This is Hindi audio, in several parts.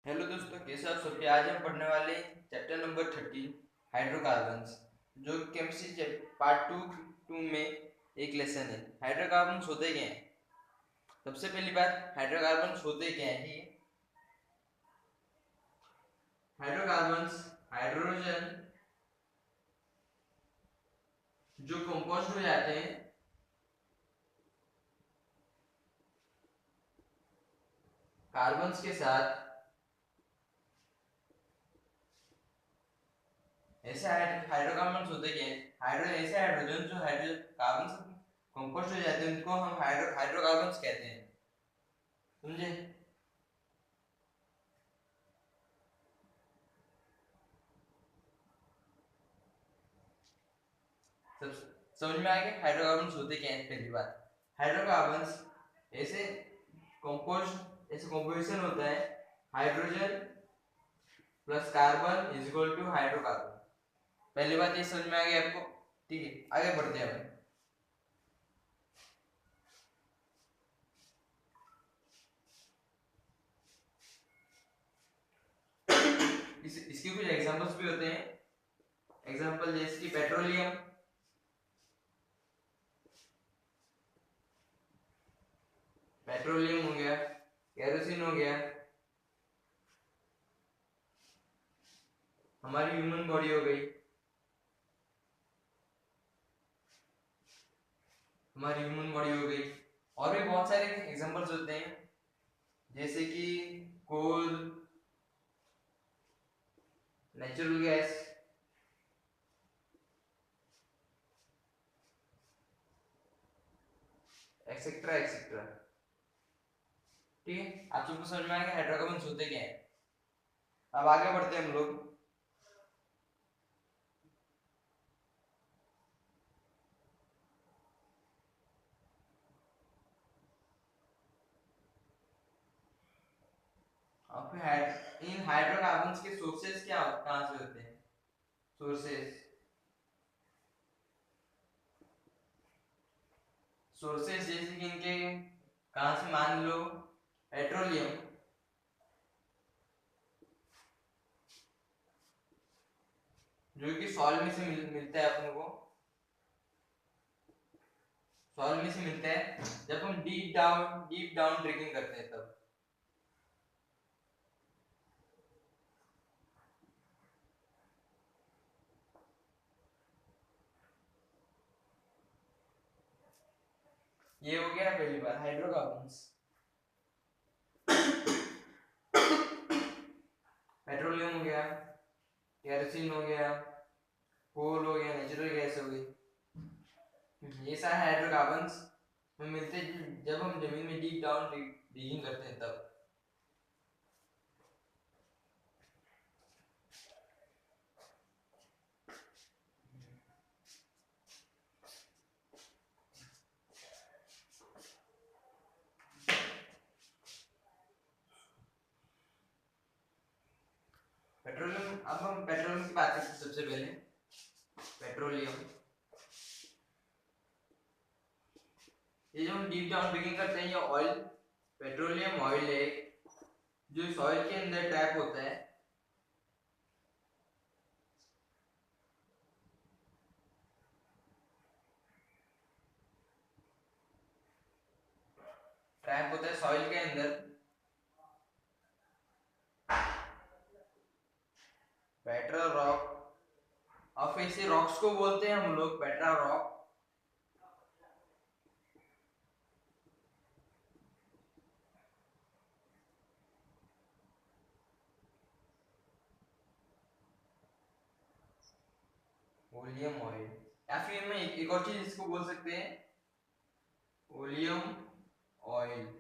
हेलो दोस्तों, कैसे आप सबके। आज हम पढ़ने वाले चैप्टर नंबर 13 हाइड्रोकार्बन्स, जो केमिस्ट्री पार्ट टू में एक लेसन है। हाइड्रोकार्बन्स होते क्या हैं? सबसे पहली बात, हाइड्रोकार्बन्स होते क्या हैं? ठीक है, हाइड्रोकार्बन्स हाइड्रोजन जो कंपोस्ट हो जाते हैं कार्बन्स के साथ, ऐसे हाइड्रोकार्बन्स होते क्या हैं? ऐसे हाइड्रोजन जो हाइड्रोजन कार्बन से कंपोस्ट हो जाते हैं, उनको हम हाइड्रोकार्बन्स कहते हैं। समझे? सब समझ में आ गया हाइड्रोकार्बन्स होते क्या हैं? पहली बात, हाइड्रोकार्बन्स ऐसे ऐसे कंपोजिशन होता है, hydrogen plus carbon is equal to hydrocarbon. पहली बात ये समझ में आ गई आपको? ठीक है, आगे बढ़ते हैं हम। इसके कुछ एग्जांपल्स भी होते हैं। एग्जांपल जैसे कि पेट्रोलियम हो गया, केरोसिन हो गया, हमारी ह्यूमन बॉडी हो गई, और भी बहुत सारे एग्जांपल्स होते हैं, जैसे कि कोल, नेचुरल गैस, एक्सेट्रा एक्सेट्रा। ठीक है, आप सबको समझ में आएगा हाइड्रोकार्बन्स होते क्या है। अब आगे बढ़ते हैं हम लोग। अब फिर इन हाइड्रोकार्बन्स के सोर्सेस क्या कहाँ से होते हैं? सोर्सेस सोर्सेस जैसे कि इनके कहाँ से, मान लो पेट्रोलियम, जो कि सॉइल में से मिलता है अपन को, सॉइल में से मिलता है जब हम डीप डाउन ड्रिलिंग करते हैं तब। ये हो गया पहली बात, हाइड्रोकार्बन्स। पेट्रोलियम हो गया, केरोसिन हो गया, कोल हो गया, नेचुरल गैस हो गई। ये सारे हाइड्रोकार्बन्स में मिलते हैं जब हम जमीन में डीप डाउन डिगिंग करते हैं तब। पेट्रोलियम, अब हम पेट्रोलियम की बात करते हैं। सबसे पहले पेट्रोलियम, ये जो हम डीप डाउन डिगिंग करते हैं, ये ऑयल, पेट्रोलियम ऑयल है जो सॉइल के अंदर ट्रैप होता है। ट्रैप होता है सॉइल के अंदर। पेट्रा रॉक, और ऐसे रॉक्स को बोलते हैं हम लोग पेट्रा रॉक। ओलियम ऑयल, या फिर मैं एक और चीज इसको बोल सकते हैं, ओलियम ऑयल।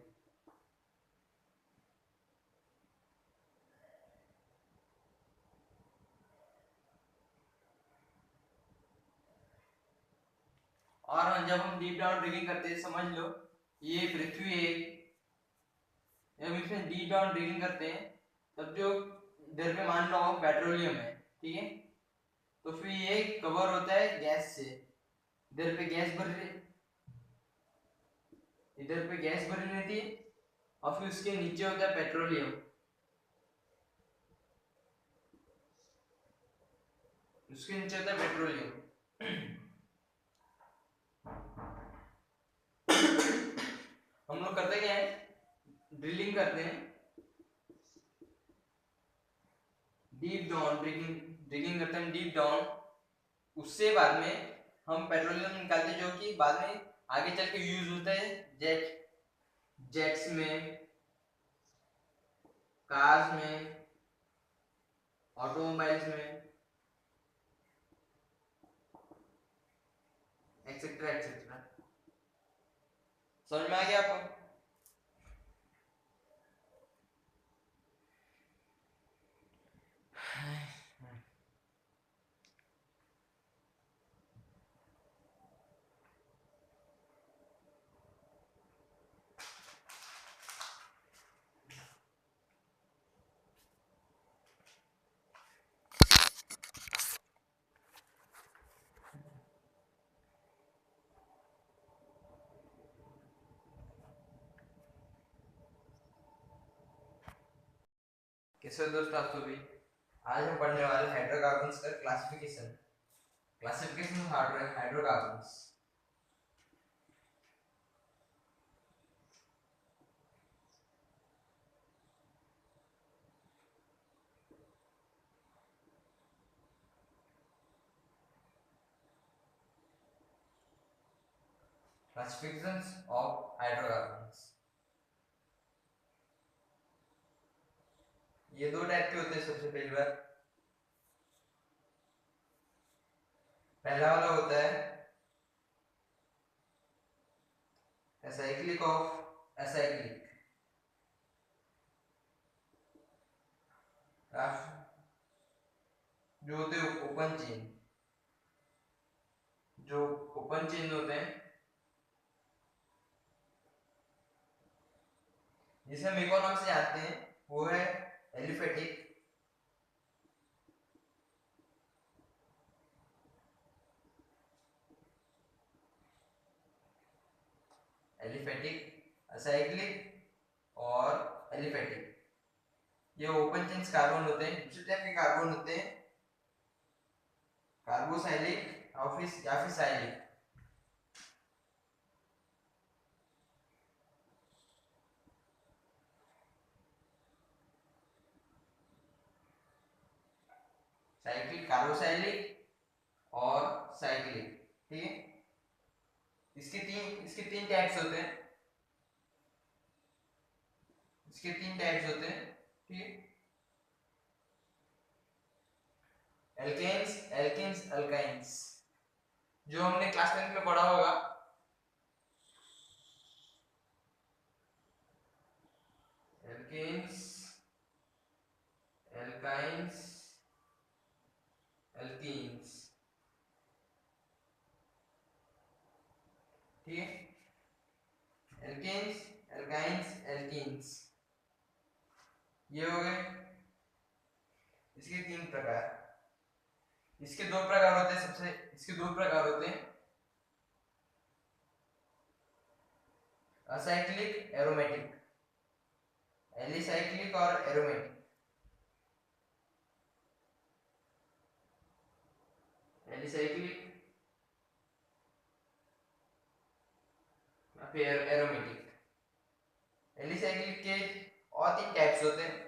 और जब हम डीप डाउन ड्रिलिंग करते हैं, समझ लो ये पृथ्वी है, जब इसमें डीप डाउन ड्रिलिंग करते हैं तब जो इधर पे मान लो पेट्रोलियम है, ठीक है, तो फिर ये कवर होता है गैस से। इधर पे गैस भर रही इधर पे गैस भरी रहती है, और फिर उसके नीचे होता है पेट्रोलियम। उसके नीचे होता है पेट्रोलियम। हम लोग करते क्या है, ड्रिलिंग करते हैं, डीप डाउन ड्रिलिंग, ड्रिलिंग करते हैं डीप डाउन। उससे बाद में हम पेट्रोलियम निकालते हैं, जो कि बाद में आगे चल के यूज होता है जेट्स में, कार्स में, ऑटोमोबाइल्स में, एक्सेट्रा एक्सेट्रा। समझ में आ गया आपको? कैसे हो दोस्तों आप सभी? आज हम पढ़ने वाले हाइड्रोकार्बन्स का classification, classification of hydrocarbons. Classifications of hydrocarbons, ये दो टाइप के होते हैं। सबसे पहली बार पहला वाला होता है एसाइक्लिक ऑफ एसाइक्लिक, जो होते हैं ओपन चेन, जो ओपन चेन होते हैं, जिसे हम इकोनॉम से जानते हैं, वो है एलिफेटिक, एलिफेटिक, असाइक्लिक और एलिफेटिक। ये ओपन चेन्स कार्बन होते हैं। दूसरे टाइप के कार्बन होते हैं कार्बोसाइलिक या फिर साइलिक। साइक्लिक, कार्बोसाइलिक और साइक्लिक, ठीक है। इसके तीन टाइप्स होते हैं, ठीक है। एल्केन्स, एल्केन्स, अल्काइंस, जो हमने क्लास 10 में पढ़ा होगा। एल्केन्स, एल्काइंस, एल्कीन्स, ठीक है। एल्केन्स, एल्काइंस, एल्कीन्स, ये हो गए इसके तीन प्रकार। इसके दो प्रकार होते हैं, असाइक्लिक, एरोमेटिक, एलिसाइक्लिक और एरोमेटिक। एलिसाइक्लिक या फिर एरोमेटिक। एलिसाइक्लिक के और तीन टाइप्स होते हैं,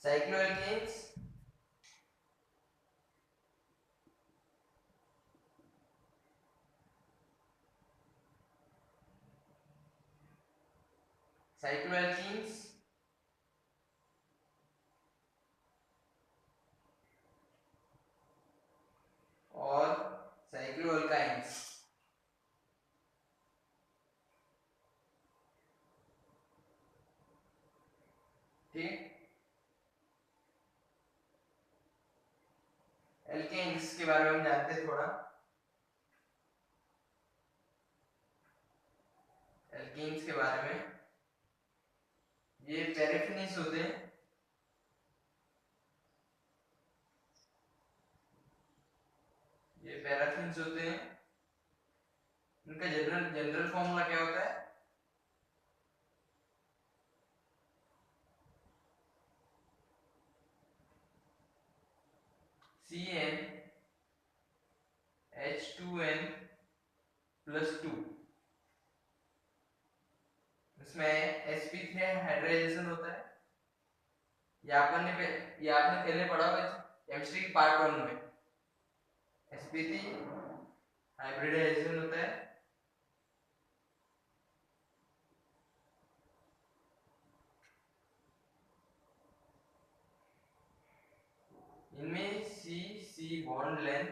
साइक्लोएल्केन्स, साइक्लोएल्कीन्स और साइक्लोअल्काइंस, ठीक। एल्केन्स के बारे में हम जानते हैं थोड़ा। एल्केन्स के बारे में, ये पैराफिन्स होते हैं, इनका जनरल फॉर्मूला क्या होता है? CnH2n+2। इसमें sp3 हाइड्रोलाइजेशन होता है। ये आपने पहले पढ़ा होगा केमिस्ट्री पार्ट 1 में। sp3 हाइब्रिडाइजेशन होता है। इनमें C बॉन्ड लेंथ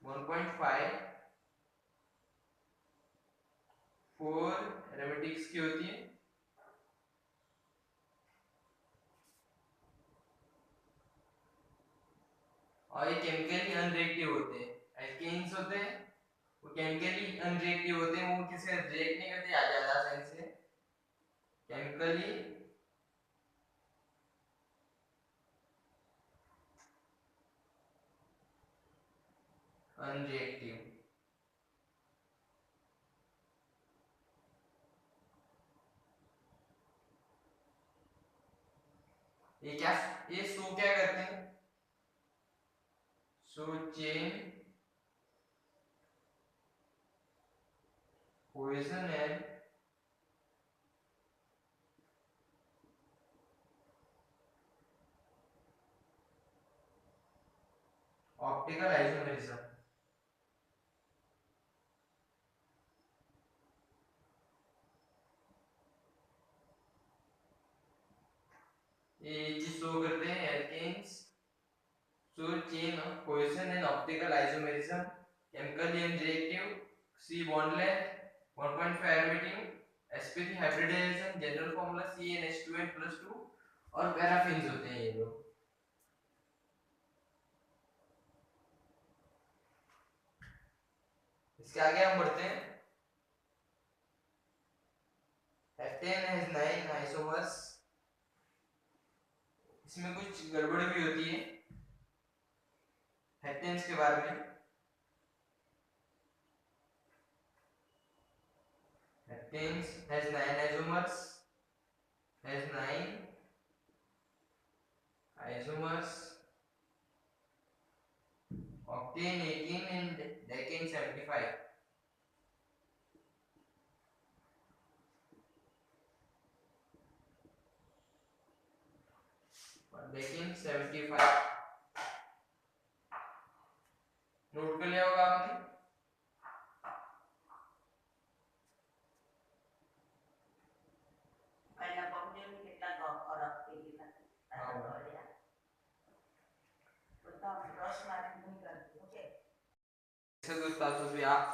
1.5 4 एरोमेटिक्स की होती है। और ये केमिकली अनरिएक्टिव होते हैं। एल्केन्स होते हैं वो केमिकली अनरिएक्टिव होते हैं, वो किसी से रिएक्ट नहीं करते ज्यादा आसानी से, केमिकली अनरिएक्टिव। ये शो क्या करते हैं? Show chain cohesion and optical isomerism. ये चीज शो करते हैं alkanes show chain cohesion and optical isomerism, chemically unreactive, C bond length 1.5 aromatic, sp3 hybridisation, general formula CnH2n+2 और पैराफिन्स होते हैं ये लोग। इसके आगे हम बढ़ते हैं। Heptane has 9 isomers. इसमें कुछ गड़बड़ भी होती है हेप्टेन्स के बारे में। Heptanes has 9 isomers, has 9 isomers, octane 18 and decane 75. decane 75 note कर लिया होगा आपने।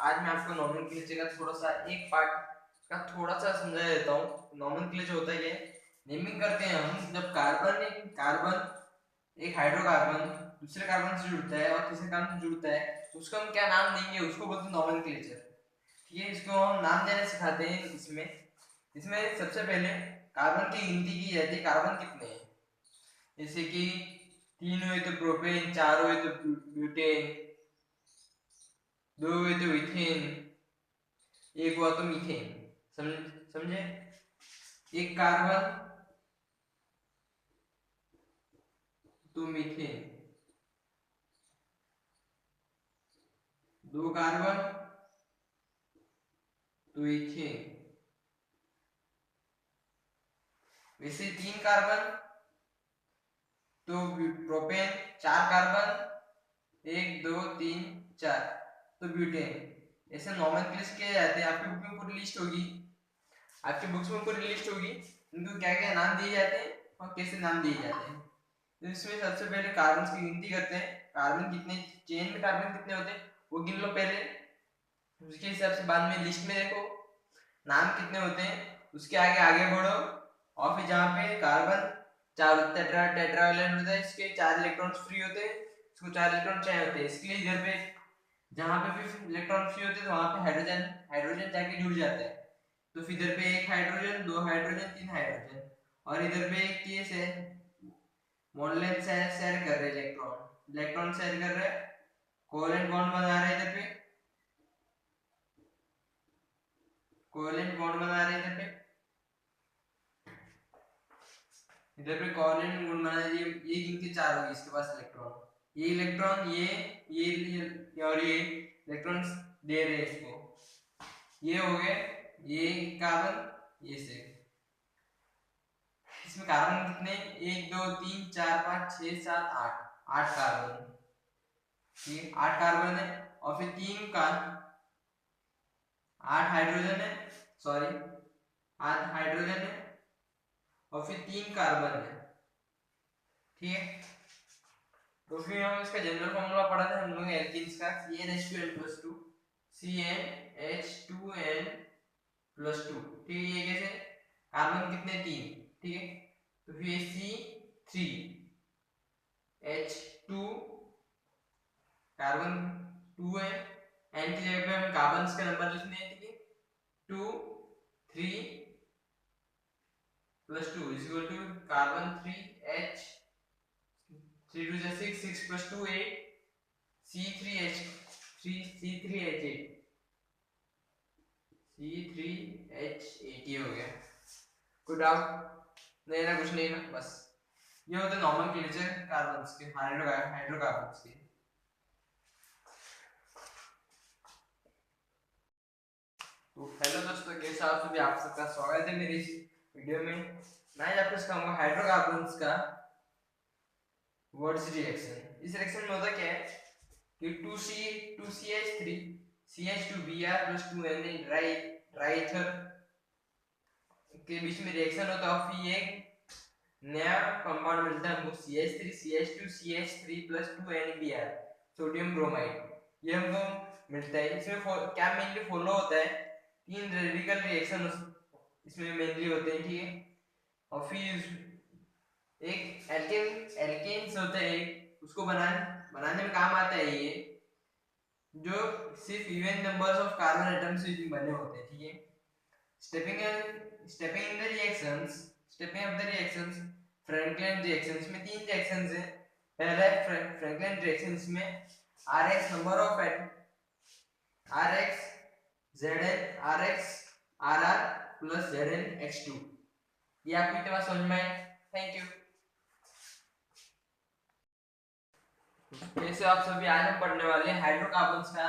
आज मैं आपको नॉमेनक्लेचर का थोड़ा सा एक पार्ट का थोड़ा सा समझा देता हूँ। नॉमेनक्लेचर होता है नेमिंग करते हैं हम जब कार्बन एक हाइड्रोकार्बन दूसरे कार्बन से जुड़ता है और तीसरे कार्बन से जुड़ता है तो उसको हम क्या नाम देंगे, उसको बोलते हैं नॉमेनक्लेचर। ठीक है, इसको हम नाम देना सिखाते हैं। इसमें सबसे पहले कार्बन की गिनती की जाती है, कार्बन कितने हैं। जैसे कि 3 हुए तो प्रोपेन, 4 हुए तो ब्यूटेन, 2 हुए तो इथेन, 1 हुआ तो मीथेन। समझे? एक कार्बन तो मीथेन, 2 कार्बन तो इथेन। वैसे 3 कार्बन तो प्रोपेन, 4 कार्बन 1 2 3 4 तो ब्यूटेन। ऐसे नॉमेनक्लेचर किए जाते हैं। आपकी बुक में पूरी लिस्ट होगी, इनको क्या क्या नाम दिए जाते हैं और कैसे नाम दिए जाते हैं। तो इसमें सबसे पहले कार्बन की गिनती करते हैं। कार्बन कितने चेन में कार्बन कितने होते हैं वो गिन लो पहले, उसके हिसाब से बाद में लिस्ट में देखो नाम कितने होते हैं, उसके आगे आगे बढ़ो और फिर जहाँ पे कार्बन 4 टेट्रावैलेंट होता है, इसके 4 इलेक्ट्रॉन्स फ्री होते हैं, इसको 4 इलेक्ट्रॉन चाहिए होते हैं। इसके लिए इधर पे जहाँ पे फिर इलेक्ट्रॉन फ्री होते हैं तो वहाँ पे हाइड्रोजन जाके जुड़ जाता है। तो फिर इधर पे 1 हाइड्रोजन 2 हाइड्रोजन 3 हाइड्रोजन और इधर पे एक केस है बॉन्ड लेंथ शेयर कर रहे इलेक्ट्रॉन शेयर कर रहे हैं, कोवेलेंट बॉन्ड बना रहे हैं इधर पे, कोवेलेंट बॉन्ड बना रहे हैं इधर पे। इधर पे कोवैलेंट गुण बना, ये इनके 4 होगी इसके पास इलेक्ट्रॉन, ये इलेक्ट्रॉन ये और ये इलेक्ट्रॉन्स दे रहे हैं इसको, ये हो गए, ये कार्बन, ये से इसमें कार्बन कितने, 1 2 3 4 5 6 7 8, 8 कार्बन, ठीक है 8 कार्बन है, और फिर 3 का 8 हाइड्रोजन है, सॉरी 8 हाइड्रोजन है, और फिर 3 कार्बन है, ठीक है। तो फिर हम इसका जनरल फॉर्मूला पढ़ा था हम लोग एल्कीन्स का, CnH2n+2, CnH2n+2, ठीक है। ये कैसे, कार्बन कितने 3, ठीक है, तो फिर C3H2, कार्बन 2 है, n की जगह पे हम कार्बन्स के नंबर लिखने हैं, ठीक है, 2 3 + 2 = कार्बन 3H, 3 2 6 6 + 2 8, C3H8 हो गया। कोई डाउट नहीं ना, कुछ नहीं ना, बस ये होता है नॉमेनक्लेचर कार्बन्स के, हाइड्रोकार्बन्स के। तो हेलो दोस्तों, कैसे आप सभी, आप सबका स्वागत है मेरी इस वीडियो में। मैं आज आपको सिखाऊंगा हाइड्रोकार्बन्स का वर्ड्स रिएक्शन। इस रिएक्शन में होता क्या है कि 2CH3 CH2Br + 2Na ड्राईथर के बीच में रिएक्शन होता है, और फिर ये नया कंपाउंड मिलता है हमको CH3 CH2 CH3 + 2NBr sodium bromide, ये हमको मिलता है। इसमें क्या मेनली फॉलो होता है, 3 रेडिकल रिएक्शन इसमें मेनली होते हैं, ठीक है। और फिर एक एल्केन्स होता है, उसको बनाने में काम आता है ये, जो सिर्फ even numbers of carbon atoms से बने होते हैं, ठीक है। Stepping in the reactions, stepping up the reactions, Franklin reactions में 3 रिएक्शंस हैं। पहला है फ्रैंकलिन रिएक्शंस में Rx number of atom, Rx Zn Rx Rr + ZnH2, ये आपको इतना समझ में आए, थैंक यू। जैसे आप सभी आज हम पढ़ने वाले हैं हाइड्रोकार्बन्स का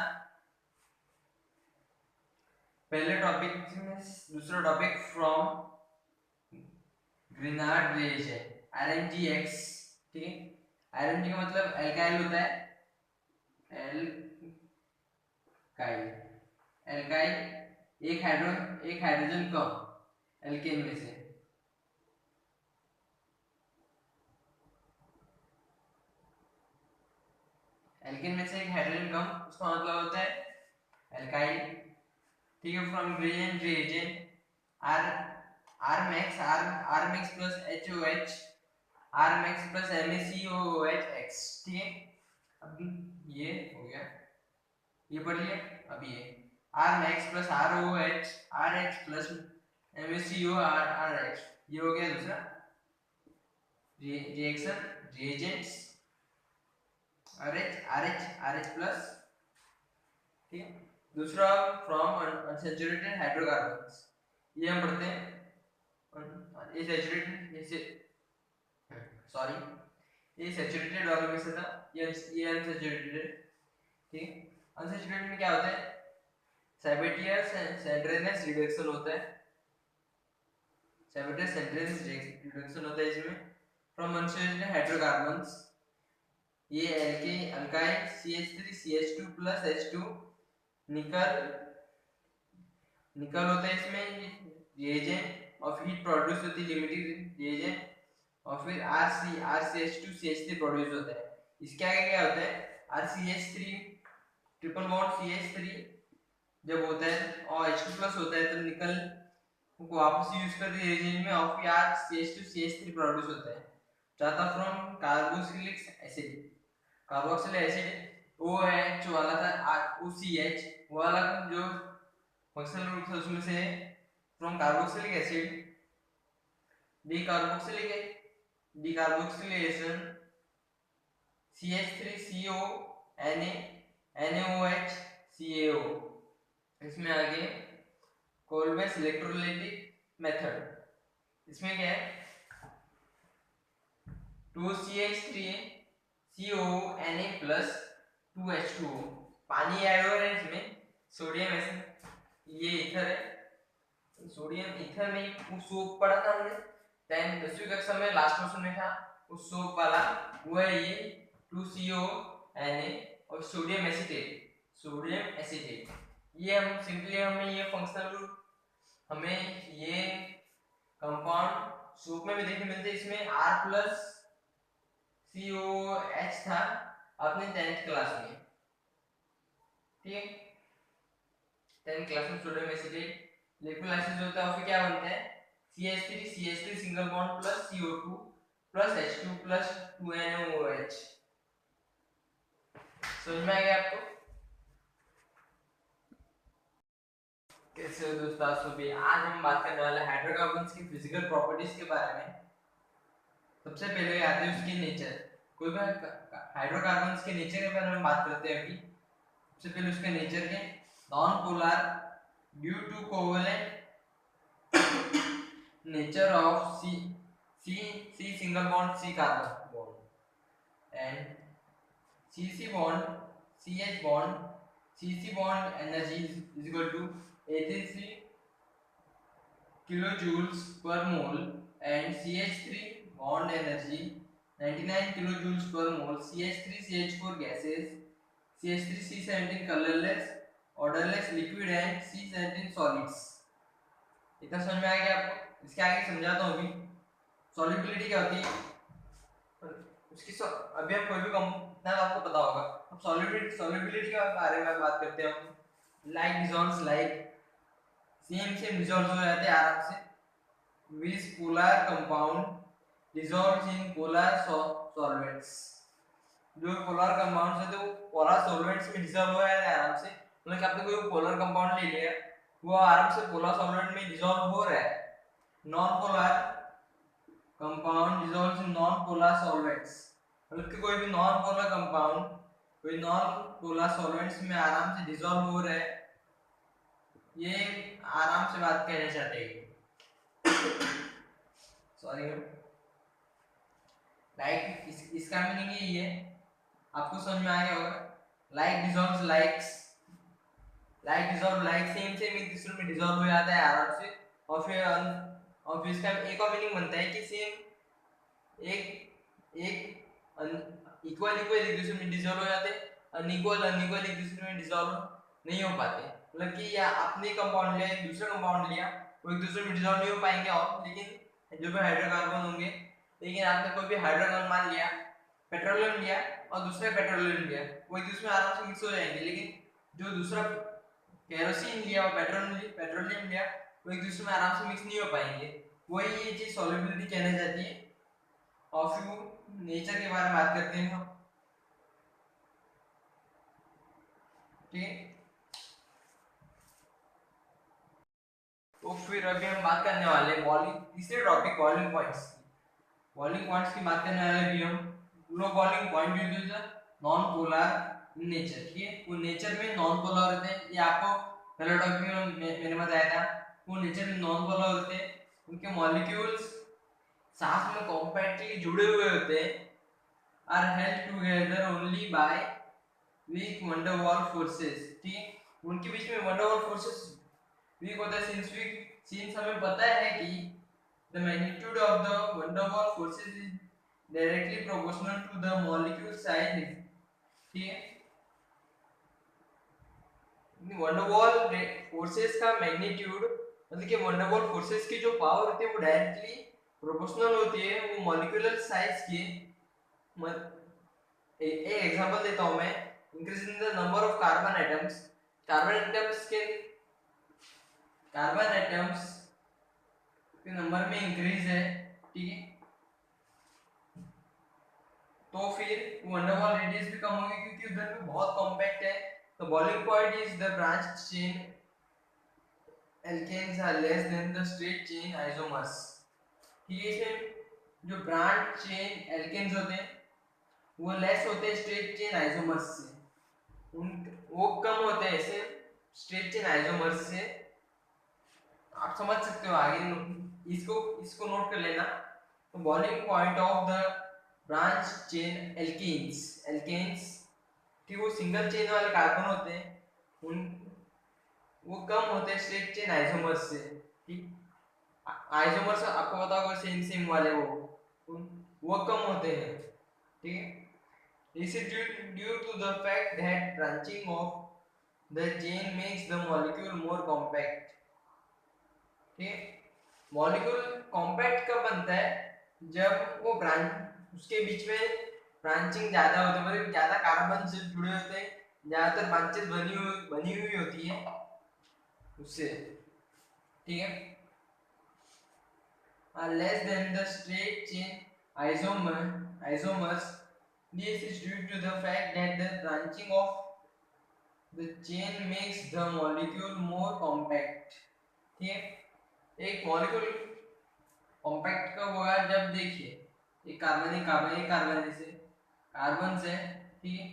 पहले टॉपिक में दूसरा topic from Grignard reaction, RNGX, ठीक है। RNG का मतलब एल्काइल होता है, एल्काइल, एल्काइल एक हाइड्रोजन कम एल्केन में से, एल्केन में से एक हाइड्रोजन कम, उसका मतलब होता है एल्काइल, ठीक है। From green reagent Rmax + HOH, Rmax + MaCOOHX, ठीक है। अब ये हो गया, ये पढ़ लिया। अब ये Rmax + ROH RH + MaCORH, ये हो गया दूसरा रिएक्शन, रिएजेंट्स RH प्लस, ठीक है। दूसरा फ्रॉम अनसैचुरेटेड हाइड्रोकार्बन्स, ये हम पढ़ते हैं, ये सैचुरेटेड, सॉरी ये सैचुरेटेड वाले में से था, ये अनसैचुरेटेड है, ठीक। अनसैचुरेटेड में क्या होता है, सैबेटियस सेंट्रेनस रिडक्शन होता है, सैबेटियस सेंट्रेनस रिडक्शन होता है इसमें फ्रॉम अनसैचुरेटेड हाइड्रोकार्बन्स। ये अल्काइल CH3 CH2 + H2, निकल होता है इसमें रिएजेंट, और हीट प्रोड्यूस होती है लिमिटेड रिएजेंट, और फिर RCH2CH3 प्रोड्यूस होता है। इसके आगे क्या होता है, RCH3 ट्रिपल बॉन्ड CH3 जब होता है और H2+ होता है, तो निकल को वापस यूज कर दिया रिएजेंट में, और फिर RCH2CH3 प्रोड्यूस होता है, जाता from carboxylic acid, carboxylic acid OH वाला था, OCH वाला जो फंक्शनल ग्रुप था उसमें से from carboxylic acid decarboxylation CH3CO NaOH CaO, इसमें आगे कोलबेस इलेक्ट्रोलाइटिक मेथड, इसमें क्या है 2CH3 CONA प्लस 2H2O। पानी ऐड हो रहा है इसमें, सोडियम ऐसे, ये इथर है, सोडियम इथर में वो सोप पढ़ा था हमने 10वीं कक्षा में, लास्ट क्वेश्चन में था उस सोप वाला, वो है ये 2CONA और सोडियम एसीटेट, सोडियम एसीटेट। ये हम सिंपली हमें ये फंक्शनल ग्रुप, हमें ये कंपाउंड सोप में भी देखने मिलते हैं, इसमें R प्लस COH था अपने 10th क्लास में, ठीक है। 10th क्लास में सोडियम एसीटेट इलेक्ट्रोलाइसिस होता है और फिर क्या बनता है CH3 single bond plus CO2 plus H2 plus 2NOOH। समझ में आ गया आपको? कैसे हो दोस्तों आप सभी? आज हम बात करने वाले हैं हाइड्रोकार्बन्स की फिजिकल प्रॉपर्टीज के बारे में। सबसे पहले आते हैं उसकी नेचर। कोई भी हाइड्रोकार्बन्स के नेचर के बारे में बात करते हैं अभी। सबसे पहले उसके नेचर के, non polar due to covalent nature of C single bond C carbon bond and CC bond CH bond CC bond energy is equal to 83 kilojoules per mole and CH3 bond energy 99 kilojoules per mole। CH3 CH4 gases, CH3 C17 colorless odorless liquid and C17 solids। इतना समझ में आ गया आपको? इसके आगे समझाता हूँ अभी। सॉल्युबिलिटी क्या होती है उसकी, अभी हम कोई भी कंपाउंड आपको पता होगा। अब सॉल्युबिलिटी के बारे में बात करते हैं हम। Like dissolves like, same dissolve हो जाते हैं आराम से। Which polar compound dissolves in polar solvents, जो पोलर कंपाउंड्स होते हैं वो पोलर सॉल्वेंट्स में डिसॉल्व हो जाते हैं आराम से। मतलब कि आपने कोई पोलर कंपाउंड ले लिया, वो आराम से पोलर सॉल्वेंट में डिसॉल्व हो रहा है। Non polar compound dissolves in non polar solvents, मतलब कि कोई भी नॉन पोलर कंपाउंड कोई नॉन पोलर सॉल्वेंट्स में आराम से डिसॉल्व हो रहा है, ये आराम से बात कहना चाहते हैं। सॉरी लाइक इसका मीनिंग यही है, आपको समझ में आ गया होगा। Like dissolves likes, like dissolve like, same एक दूसरे में डिसॉल्व हो जाता है आराम से। और फिर इसका एक और मीनिंग बनता है कि सेम एक इक्वल एक दूसरे में डिसॉल्व हो जाते हैं, अनइक्वल एक दूसरे में डिसॉल्व नहीं हो पाते। मतलब कि या आपने कंपाउंड लिया एक दूसरा कंपाउंड लिया, वो एक दूसरे में डिसॉल्व नहीं हो पाएंगे। और लेकिन जो भी हाइड्रोकार्बन होंगे, लेकिन आपने कोई भी हाइड्रोकार्बन मान लिया, पेट्रोलियम लिया और दूसरा पेट्रोलियम लिया, वो एक दूसरे में आराम से मिक्स हो जाएंगे। लेकिन जो दूसरा केरोसिन लिया और पेट्रोलियम लिया, वो एक दूसरे में आराम से मिक्स नहीं हो पाएंगे। वही ये चीज सॉल्युबिलिटी कहने जाती है। और फिर नेचर के बारे में बात करते हैं हम, ठीक है। तो फिर अभी हम बात करने वाले हैं बॉइलिंग, तीसरे टॉपिक बॉइलिंग पॉइंट्स की। बॉइलिंग पॉइंट्स की बात करने वाले भी हम लोग। Boiling point due to non polar nature, ठीक है। वो नेचर में नॉन पोलर होते हैं, ये आपको पहले टॉपिक में मैंने बताया था। वो नेचर में नॉन पोलर होते हैं, उनके मॉलिक्यूल्स साथ में कॉम्पैक्टली जुड़े हुए होते हैं, are held together only by weak van der Waals forces, ठीक है। उनके बीच में वंडर वॉल फोर्सेस वीक होता है, सिंस हमें पता है कि the magnitude of the van der Waals forces is directly proportional to the molecule size, ठीक है। van der Waals फोर्सेस का मैग्नीट्यूड, मतलब कि van der Waals फोर्सेस की जो पावर होती है वो डायरेक्टली प्रोपोर्शनल होती है वो मॉलिक्यूलर साइज के। एक एग्जांपल देता हूं मैं, increase in the number of carbon atoms, carbon atoms के नंबर में इंक्रीज है, ठीक है। तो फिर van der Waals रेडियस भी कम होगी क्योंकि उधर पे बहुत कॉम्पैक्ट है। तो boiling point is the branch chain alkanes are less than the straight chain isomers, ठीक है। इसमें जो ब्रांच चेन एल्केन्स होते हैं वो लेस होते हैं स्ट्रेट चेन आइसोमर्स से, वो कम होते हैं ऐसे स्ट्रेट चेन आइसोमर्स से। आप समझ सकते हो आगे, इसको नोट कर लेना। तो boiling point of the branch chain alkanes ठीक, वो सिंगल चेन वाले कार्बन होते हैं, उन वो कम होते हैं स्ट्रेट चेन आइसोमर्स से। ठीक, आइसोमर्स आपको पता होगा सेम वाले वो कम होते हैं। ठीक है, this is due to the fact that branching of the chain makes the molecule more compact। ठीक है, मॉलिक्यूल कॉम्पैक्ट कब बनता है, जब वो ब्रांच उसके बीच में ब्रांचिंग ज्यादा होती है, मतलब ज्यादा कार्बन से जुड़े होते हैं, ज्यादातर ब्रांचेस बनी हुई होती है उससे। ठीक है, less than the straight chain isomers। This is due to the fact that the branching of the chain makes the molecule more compact। ठीक है, एक मॉलिक्यूल कॉम्पैक्ट कब होगा, जब देखिए एक कार्बन जैसे कार्बन से, ठीक है,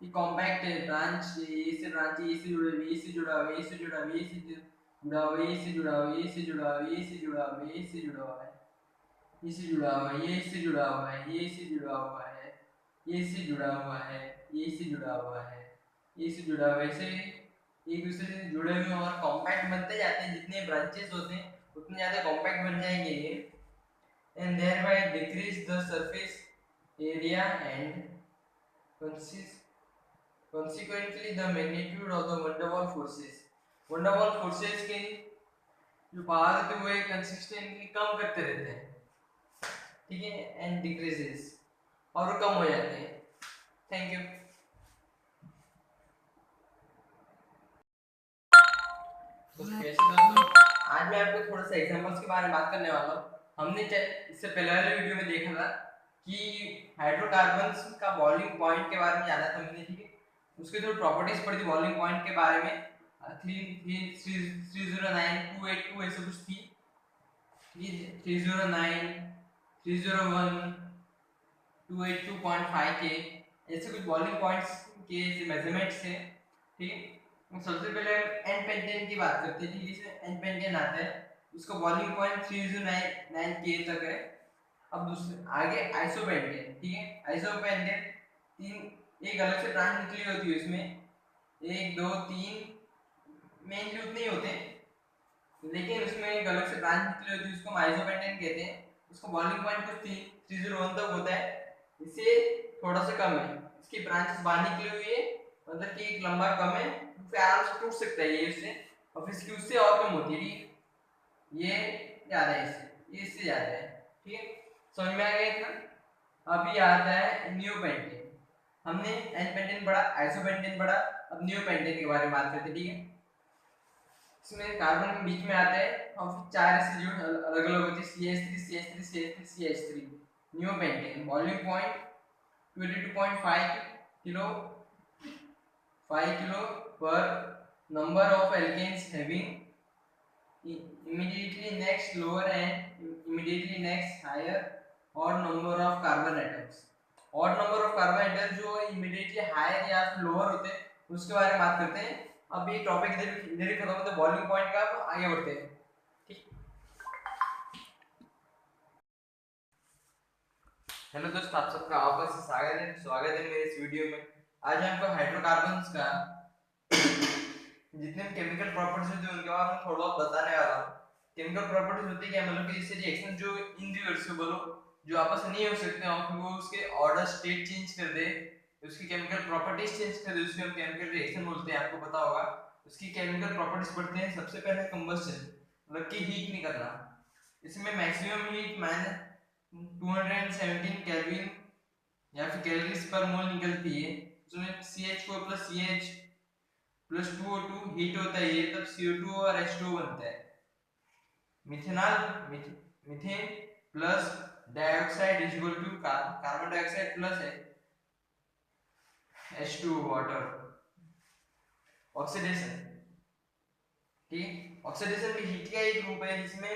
ये कॉम्पैक्ट है, ब्रांच ए से ब्रांच ए से जुड़े हुए, ए से जुड़ा हुआ, ए से जुड़ा हुआ, ए से जुड़ा हुआ, ए से जुड़ा हुआ, ए से जुड़ा हुआ, ए से जुड़ा हुआ, ए से जुड़ा हुआ है, ए से जुड़ा हुआ है, ये से जुड़ा हुआ है, ये से जुड़ा हुआ है, ये से जुड़ा हुआ है, ये से जुड़ा हुआ है, ये से जुड़ा हुआ है, ऐसे एक दूसरे से जुड़े हुए और कॉम्पैक्ट बनते जाते हैं। जितने ब्रांचेस होते हैं उतने ज्यादा कॉम्पैक्ट बन जाएंगे ये, and thereby decrease the surface area and consequently the magnitude of the van der Waals forces। van der Waals forces के जो पावर होते हैं वो कंसिस्टेंटली कम करते रहते हैं। ठीक है, एंड डिक्रीजेस, और कम हो जाते हैं। Thank you. तो कैसे दोस्तों, आज मैं आपको थोड़ा सा एग्जांपल्स के बारे में बात करने वाला हूँ। हमने इससे पहले वाले वीडियो में देखा था कि हाइड्रोकार्बन्स का बॉइलिंग पॉइंट के बारे में जाना था हमने। ठीक है, उसके जो प्रॉपर्टीज पढ़ी थी बॉइलिंग पॉइंट के बारे में, 309 282 ऐसे कुछ थी, 309 301 282.5 के ऐसे कुछ बॉइलिंग पॉइंट्स के मेजरमेंट्स थे। ठीक, सबसे पहले हम एन पेंटेन की बात करते हैं। जिसमें एन पेंटेन आता है, उसका बॉइलिंग पॉइंट 309 के तक है। अब दूसरे आगे आइसोपेंटेन। ठीक है, आइसोपेंटेन तीन एक अलग से ब्रांच निकली होती है, इसमें 1 2 3 मेनली उतने ही होते हैं, लेकिन उसमें एक अलग से ब्रांच निकली होती है, उसको हम आइसोपेंटेन कहते हैं। उसका बॉइलिंग पॉइंट कुछ 301 तक होता है, इससे थोड़ा सा कम है। इसकी ब्रांचेस बाहर निकली हुई है, मतलब कि एक लंबा कम है, फिर आराम से टूट सकता है ये इससे, और फिर इसकी उससे और कम होती है। ये ज्यादा है इससे, ये इससे ज्यादा है। ठीक है, समझ में आ गया इतना। अभी आता है न्यू पेंटेन। हमने एन पेंटेन पढ़ा, आइसोपेंटेन पढ़ा, अब न्यू पेंटेन के बारे में बात करते हैं। ठीक है, इसमें कार्बन बीच में आते हैं और फिर 4 रेसिड्यूज अलग अलग होते हैं, CH3 CH3 CH3 CH3। New pentane boiling point 22.5 kilo 5 kilo पर number of alkanes having immediately next lower and immediately next higher odd number of carbon atoms। odd number of carbon atoms जो immediately higher या lower होते हैं उसके बारे में बात करते हैं। अब ये टॉपिक इधर ही खत्म होता है बॉइलिंग पॉइंट का, अब आगे बढ़ते हैं। ठीक, हेलो दोस्तों, आप सबका वापस स्वागत है मेरे इस वीडियो में। आज मैं आपको हाइड्रोकार्बन्स का जितने केमिकल प्रॉपर्टीज होती है उनके बारे में थोड़ा बहुत बताने वाला हूँ। केमिकल प्रॉपर्टीज होती है क्या, मतलब कि जैसे रिएक्शन जो इनरिवर्सिबल हो, जो आपस में नहीं हो सकते और फिर वो उसके ऑर्डर स्टेट चेंज कर दे, उसकी केमिकल प्रॉपर्टीज चेंज कर दे, उसको हम केमिकल रिएक्शन बोलते हैं, आपको पता होगा। उसकी केमिकल प्रॉपर्टीज पढ़ते हैं। सबसे पहले कंबस्शन, मतलब कि हीट निकलना। इसमें मैक्सिमम हीट -217 केल्विन या फिर कैलोरीज पर मोल निकलती है। उसमें CH4 + CH + 2O2 हीट होता है ये, तब CO2 और H2O बनता है। Methane plus dioxide is equal to carbon dioxide plus H2O water. Oxidation, ठीक, ऑक्सीडेशन भी हीट का एक रूप है, जिसमें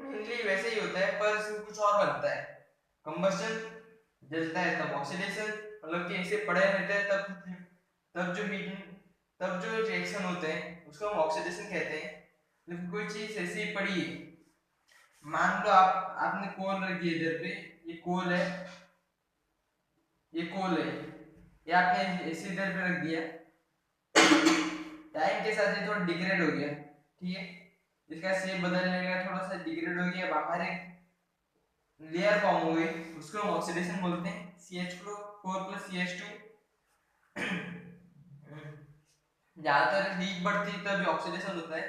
मेनली वैसे ही होता है पर इसमें कुछ और बनता है। कंबस्शन जलता है, तब ऑक्सीडेशन, मतलब कि ऐसे पड़े रहते हैं, तब जो हीट तब जो रिएक्शन होते हैं उसको हम ऑक्सीडेशन कहते हैं। लेकिन कोई चीज ऐसी पड़ी है, मान लो आपने कोल रख दिया इधर पे, ये कोल है, ये कोल है, ये आपने इसी इधर पे रख दिया, टाइम के साथ ये थोड़ा डिग्रेड हो गया, ठीक है, इसका शेप बदलने का थोड़ा सा डिग्रेड हो गया, बाहर एक लेयर फॉर्म हो गई, उसको हम ऑक्सीडेशन बोलते हैं, CH4 प्लस CH2। ज्यादातर हीट बढ़ती है तभी ऑक्सीडेशन होता है।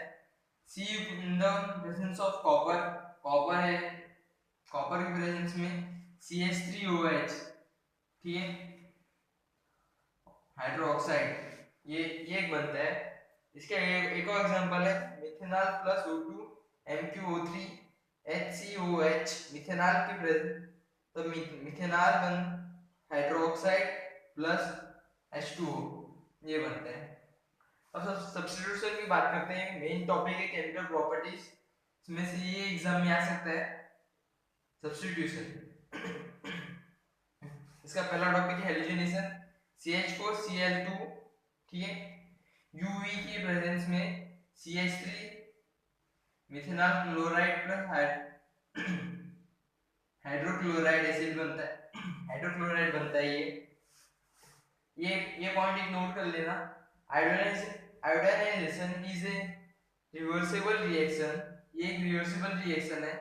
See in the presence of copper, copper है, कॉपर के प्रेजेंस में CH3OH, ठीक है, हाइड्रोक्साइड, ये एक बनता है। इसका एक और एग्जांपल है methanol plus O2 MgO3 HCOH, methanol के प्रेजेंस, तो मिथेनॉल बन हाइड्रोक्साइड प्लस H2O, ये बनता है। अब सब्स्टिट्यूशन की बात करते हैं, मेन टॉपिक है केमिकल प्रॉपर्टीज, इसमें से ये एग्जाम में आ सकता है सब्स्टिट्यूशन। इसका पहला टॉपिक है हेलोजनेशन, CH4Cl2, ठीक है, UV की प्रेजेंस में CH3 methanol chloride plus hydrochloride acid बनता है, हाइड्रोक्लोराइड बनता है। ये पॉइंट एक नोट कर लेना, iodisation is a reversible reaction, ये एक रिवर्सिबल रिएक्शन है,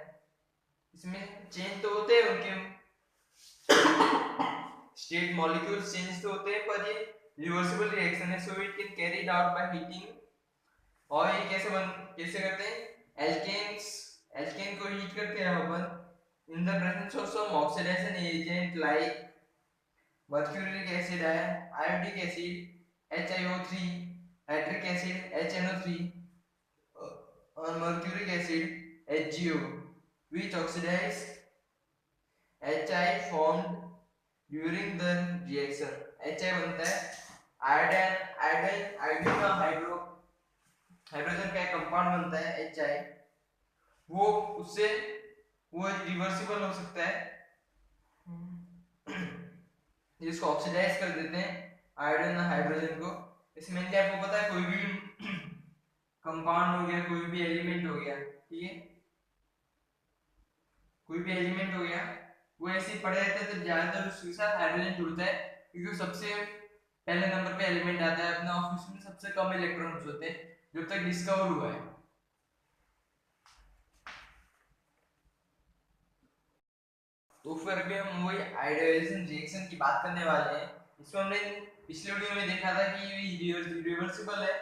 इसमें चेंज तो होते हैं उनके स्टेट, मॉलिक्यूल्स चेंज तो होते हैं, पर ये रिवर्सिबल रिएक्शन है, so it can carried out by heating. और ये कैसे करते हैं, एल्केन को हीट करते हैं अपन in the presence of some oxidation agent like mercuric acid है, iodic acid HiO3, nitric acid HNO3 और mercuric acid HgO, which oxidize Hi formed during the reaction। Hi बनता है आयोडीन का हाइड्रोजन का एक कंपाउंड बनता है Hi, वो उससे वो रिवर्सिबल हो सकता है, जिसको ऑक्सीडाइज कर देते हैं आयोडीन और हाइड्रोजन को। इसमें आपको पता है कोई भी कंपाउंड हो गया, कोई भी एलिमेंट हो गया, ठीक है, कोई भी एलिमेंट हो गया, वो ऐसे ही पड़े रहते हैं तो ज्यादातर उसके साथ हाइड्रोजन जुड़ता है, क्योंकि सबसे पहले नंबर पे एलिमेंट आता है अपना, और उसमें सबसे कम इलेक्ट्रॉन्स होते हैं जब तक डिस्कवर हुआ है। तो फिर अभी हम वही आयोडाइजेशन रिएक्शन की बात करने वाले हैं। इसमें हमने पिछले वीडियो में देखा था कि ये रिवर्सिबल है,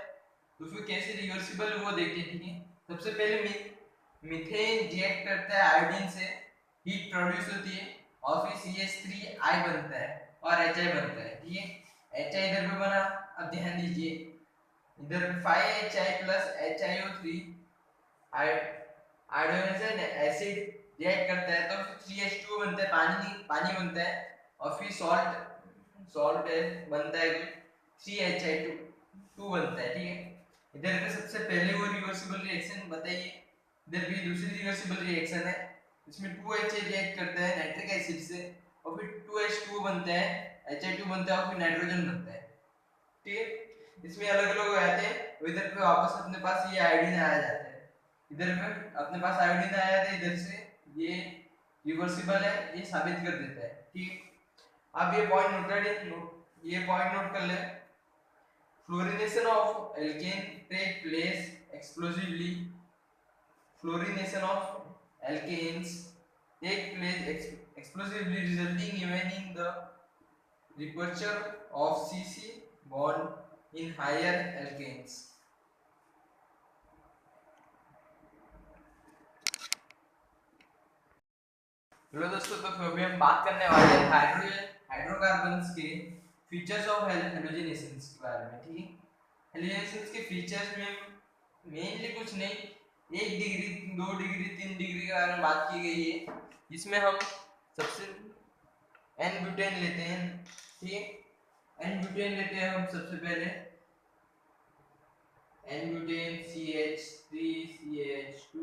तो फिर कैसे रिवर्सिबल है वो देखते हैं, ठीक है। सबसे पहले मीथेन रिएक्ट करता है आयोडीन से, हीट प्रोड्यूस होती है और फिर CH3I बनता है और Hi बनता है, ठीक है। Hi इधर पे बना, अब ध्यान दीजिए इधर 5Hi plus HiO3 iodisation acid react करता है तो 3H2 बनता है, पानी बनता है, और फिर सॉल्ट बनता है, 3Hi2 बनता है, ठीक है। इधर पे सबसे पहले वो रिवर्सिबल रिएक्शन बताइए, इधर भी दूसरी रिवर्सिबल रिएक्शन है, इसमें 2Ha रिएक्ट करता है नाइट्रिक एसिड से और फिर 2H2 बनता है, Hi2 बनता है और फिर नाइट्रोजन बनता है, ठीक है। इसमें अलग अलग हो जाते हैं, तो इधर पे वापस अपने पास ये आयोडीन आ जाता है, इधर पे अपने पास आयोडीन आया था, इधर से ये रिवर्सिबल है, ये साबित कर देता है, ठीक। अब ये पॉइंट नोट कर ले, fluorination of alkane take place explosively, fluorination of alkanes take place explosively, resulting even in the rupture of CC bond in higher alkanes। Hello दोस्तों, तो अभी हम बात करने वाले हैं हाइड्रोकार्बन्स के फीचर्स ऑफ हेलोजनेशंस के बारे में, ठीक है। हेलोजनेशंस के फीचर्स में मेनली कुछ नहीं, 1 डिग्री 2 डिग्री 3 डिग्री के बारे में बात की गई है, जिसमें हम सबसे एन ब्यूटेन लेते हैं, ठीक है। एन ब्यूटेन लेते हैं हम सबसे पहले, N butane CH3 CH2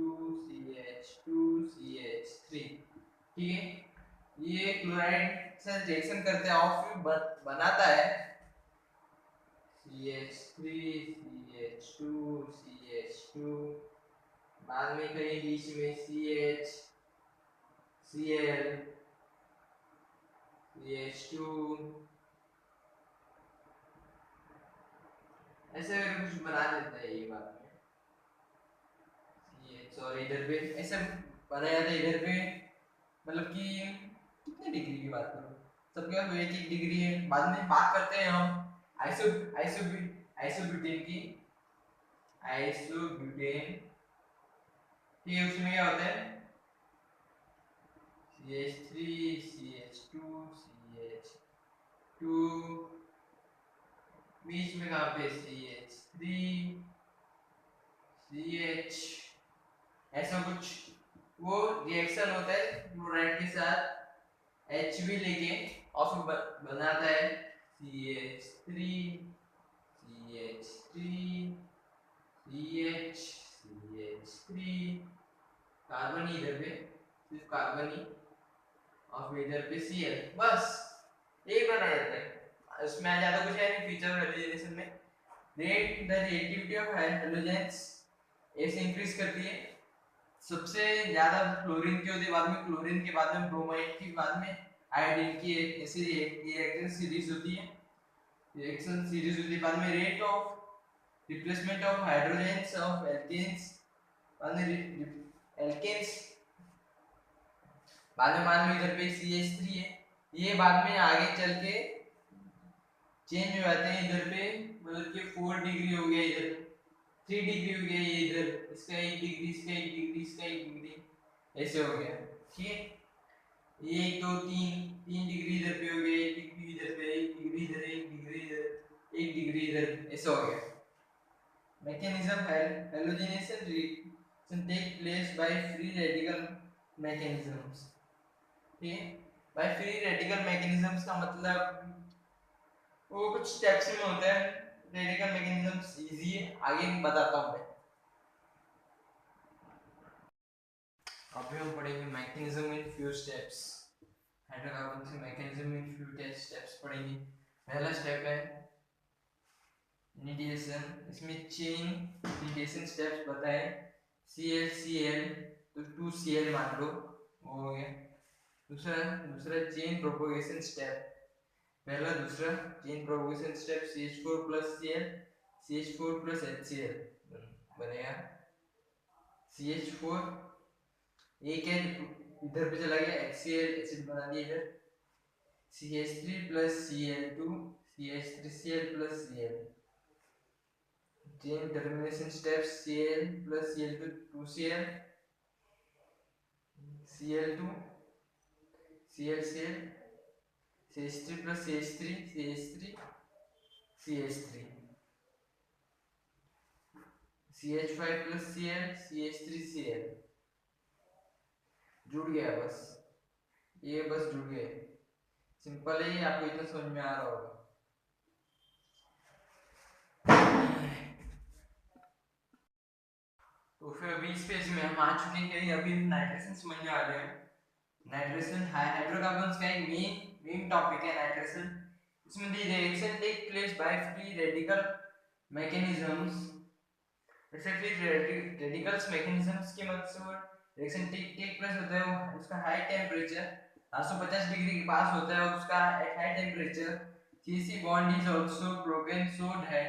CH2 CH3, ठीक है। ये क्लोराइड से रिएक्शन करते हैं और फिर बनाता है CH3 CH2 CH2, बाद में कहीं बीच में CH Cl CH2 ऐसे करके कुछ बना देता है ये बात में CH और इधर पे ऐसे बनाया था इधर पे मतलब कि कितने डिग्री की बात करूं सबके पास एक एक डिग्री है बाद में बात करते हैं हम आइसो आइसोब्यूटेन की आइसोब्यूटेन ठीक है उसमें क्या होता है CH3 CH2 CH2 बीच में कहाँ पे CH3 CH ऐसा कुछ वो रिएक्शन होता है क्लोराइड के साथ HB लेके और फिर बनाता है CH3 CH3 CH3 कार्बन ही इधर पे सिर्फ कार्बन ही और फिर इधर पे Cl बस एक बना जाता है इसमें आ ज्यादा कुछ है नहीं फीचर वैलिडेशन में rate the reactivity of halogens ऐसे इंक्रीज करती है सबसे ज्यादा फ्लोरीन की होती है बाद में क्लोरीन के बाद में ब्रोमाइड की बाद में आयोडीन की एक ऐसी रिएक्शन सीरीज होती है बाद में rate of replacement of hydrogens of alkanes बाद में एल्केन्स बाद में मान लो इधर पे CH3 है ये बाद में आगे चल के चेंज हो जाते हैं इधर पे मतलब कि 4 डिग्री हो गया इधर 3 डिग्री हो गया ये इधर इसका 1 डिग्री इसका 1 डिग्री इसका 1 डिग्री ऐसे हो गया ठीक है 1 2 3 डिग्री इधर पे हो गया 1 डिग्री इधर पे 1 डिग्री इधर 1 डिग्री इधर 1 डिग्री इधर ऐसा हो गया mechanism halogenation reaction take place by free radical mechanisms ठीक है by free radical mechanisms का मतलब वो कुछ स्टेप्स में होते हैं रेडिकल मैकेनिज्म्स इजी है आगे बताता हूँ मैं अभी हम पढ़ेंगे mechanism in few steps hydrocarbon से मैकेनिज्म इन फ्यू स्टेप्स पढ़ेंगे पहला स्टेप है इनिटिएशन इसमें चेन इनिटिएशन स्टेप्स बताए Cl तो 2Cl मान लो वो हो गया दूसरा चेन प्रोपगेशन स्टेप पहला दूसरा chain propagation step CH4 plus Cl CH4 plus HCl बनेगा CH4 एक है इधर पे चला गया HCl एसिड बना दिया इधर CH3 plus Cl2 CH3Cl plus Cl chain termination step Cl plus Cl2 2Cl Cl2 ClCl CH3 plus CH3 CH3 CH3 CH5 plus Cl CH3Cl जुड़ गया बस ये बस जुड़ गए सिंपल है आपको इतना समझ में आ रहा होगा तो फिर अभी इस पेज में हम आ चुके हैं अभी नाइट्रेशन समझने वाले हैं नाइट्रेशन हाइड्रोकार्बन्स का एक मेन टॉपिक है नाइट्रेशन इसमें the reaction take place by free radical mechanisms ऐसे फिर रेडिकल्स मैकेनिज्म्स की मदद से वो रिएक्शन टेक प्लेस होता है उसका हाई टेम्परेचर 450 डिग्री के पास होता है और उसका at high temperature CC bond is also broken so that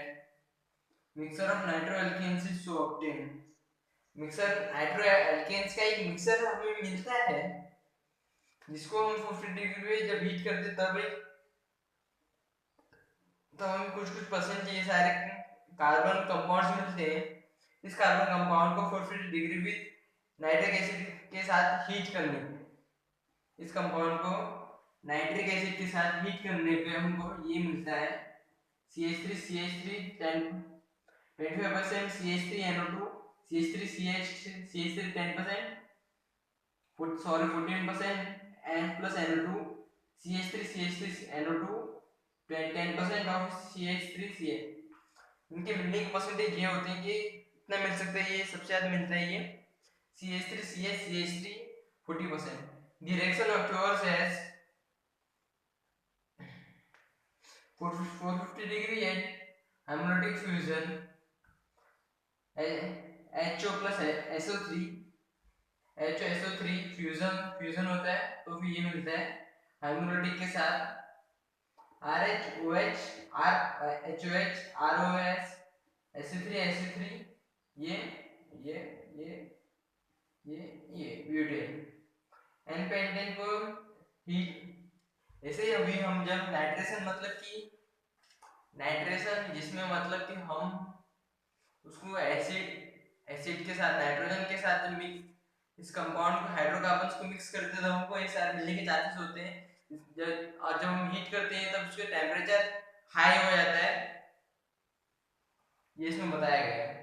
mixture of nitroalkanes is so obtained mixer nitroalkanes का एक मिक्सर हमें मिलता है जिसको हम 450 डिग्री पे जब हीट करते तब हमें कुछ परसेंट ये सारे कार्बन कंपाउंड्स मिलते हैं इस कार्बन कंपाउंड को 450 डिग्री विद नाइट्रिक एसिड के साथ हीट करने पे इस कंपाउंड को नाइट्रिक एसिड के साथ हीट करने पे हमको ये मिलता है CH3 25% CH3NO2 CH3 10% 14% and plus NO2 CH3NO2 10% of CH3Cl इनके मिलने के परसेंटेज ये होते हैं कि कितना मिल सकता है ये सबसे ज्यादा मिलता है ये CH3 40%. The reaction occurs as 450 degree at homolytic fusion HO plus SO3 fusion होता है तो फिर ये मिलता है हाइड्रोलिक के साथ RH OH HOH ROS Sc3 ये ये ये ये ब्यूटेन एन पेंटेन को हीट। ऐसे ही अभी हम जब नाइट्रेशन मतलब कि नाइट्रेशन जिसमें मतलब कि हम उसको एसिड के साथ नाइट्रोजन के साथ मिक्स इस कंपाउंड को हाइड्रोकार्बन्स को मिक्स करते हैं तो हमको ये सारे मिलने के चांसेस होते हैं। जब हम हीट करते हैं तब उसका टेम्परेचर हाई हो जाता है, ये इसमें बताया गया है।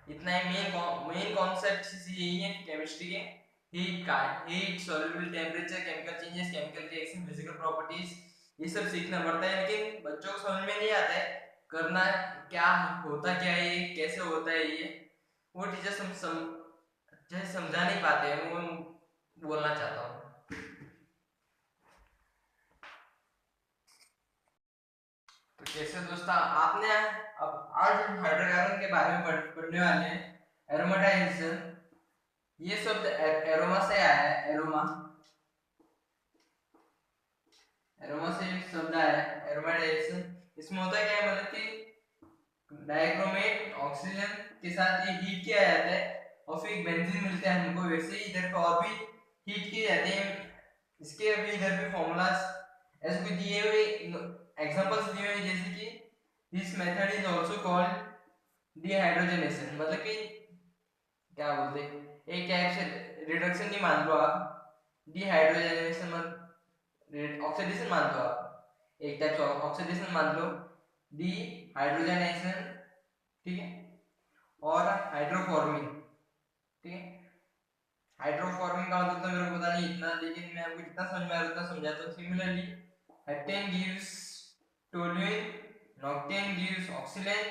इतना ही मेन कॉन्सेप्ट यही है केमिस्ट्री के। Heat soluble temperature chemical changes chemical reaction physical properties ये सब सीखना पड़ता है, लेकिन बच्चों को समझ में नहीं आता है करना क्या होता क्या है ये कैसे होता है ये, वो टीचर समझा नहीं पाते हैं, वो बोलना चाहता हूँ। तो कैसे दोस्तों आपने अब आज हम हाइड्रोकार्बन के बारे में पढ़ने वाले हैं। एरोमेटाइजेशन ये शब्द एरोमा से आया है, एरोमा एरोमा से शब्द आया है एरोमेटाइजेशन। इसमें होता क्या है मतलब कि डाइक्रोमेट ऑक्सीजन के साथ ये हीट किया जाता है और फिर बेंजीन मिलता है हमको। वैसे ही इधर पे और भी हीट किए जाते हैं, इसके अभी इधर पे फॉर्मूलाज ऐसे कुछ दिए हुए एग्जांपल्स दिए हुए जैसे कि this method is also called dehydrogenation, मतलब कि क्या बोलते हैं एक टाइप से रिडक्शन नहीं मान लो आप, डिहाइड्रोजनेशन मत ऑक्सीडेशन मान लो आप, एक टाइप से ऑक्सीडेशन मान लो डिहाइड्रोजनेशन, ठीक है, और हाइड्रोफॉर्मिंग, ठीक है। हाइड्रोफॉर्मिंग का मतलब तो मेरे को पता नहीं इतना, लेकिन मैं आपको जितना समझ में आ रहा है उतना समझाता हूँ। Similarly heptane gives toluene, octane gives xylene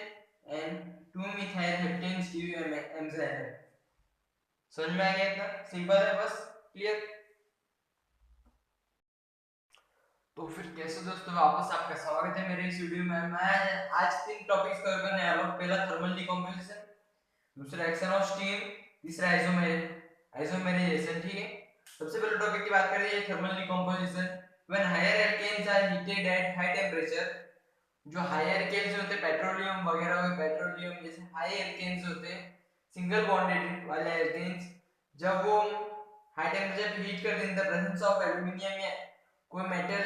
and 2 methyl heptanes give enzyme. समझ में आ गया? इतना सिंपल है, बस क्लियर। तो फिर कैसे दोस्तों वापस आपका स्वागत है मेरे इस वीडियो में। मैं आज 3 टॉपिक्स कवर करने वाला हूँ। पहला थर्मल डिकम्पोजिशन, दूसरा एक्शन ऑफ स्टीम, तीसरा आइसोमेराइजेशन, ठीक है। सबसे पहले टॉपिक की बात करें thermal decomposition. When higher alkanes are heated at high temperature, जो हाई एल्केन्स होते हैं पेट्रोलियम वगैरह हो, पेट्रोलियम जैसे हाई एल्केन्स होते हैं सिंगल बॉन्डेड वाले एल्केन्स, जब वो हाई टेंपरेचर पे हीट कर देते हैं प्रेजेंस ऑफ एल्युमिनियम या कोई मेटल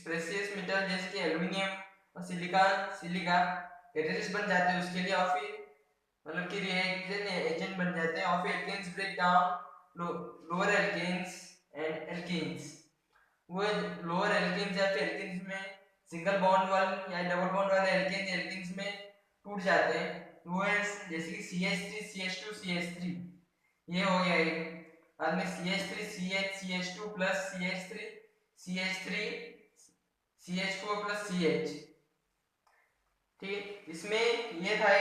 प्रेशियस मेटल जैसे कि एल्युमिनियम और सिलिका कैटलिस्ट बन जाते हैं उसके लिए, और फिर मतलब कि रिएक्शन एजेंट बन जाते हैं, और फिर alkanes break down lower alkanes and alkanes. वो लोअर एल्केन्स या फिर एल्केन्स में सिंगल बॉन्ड वाले या डबल बॉन्ड वाले एल्केन्स में टूट जाते हैं। वो है जैसे कि CH3 CH2 CH3 ये हो गया एक, बाद में CH3 CH CH2 plus CH3 CH3 CH4 plus CH, ठीक। इसमें ये था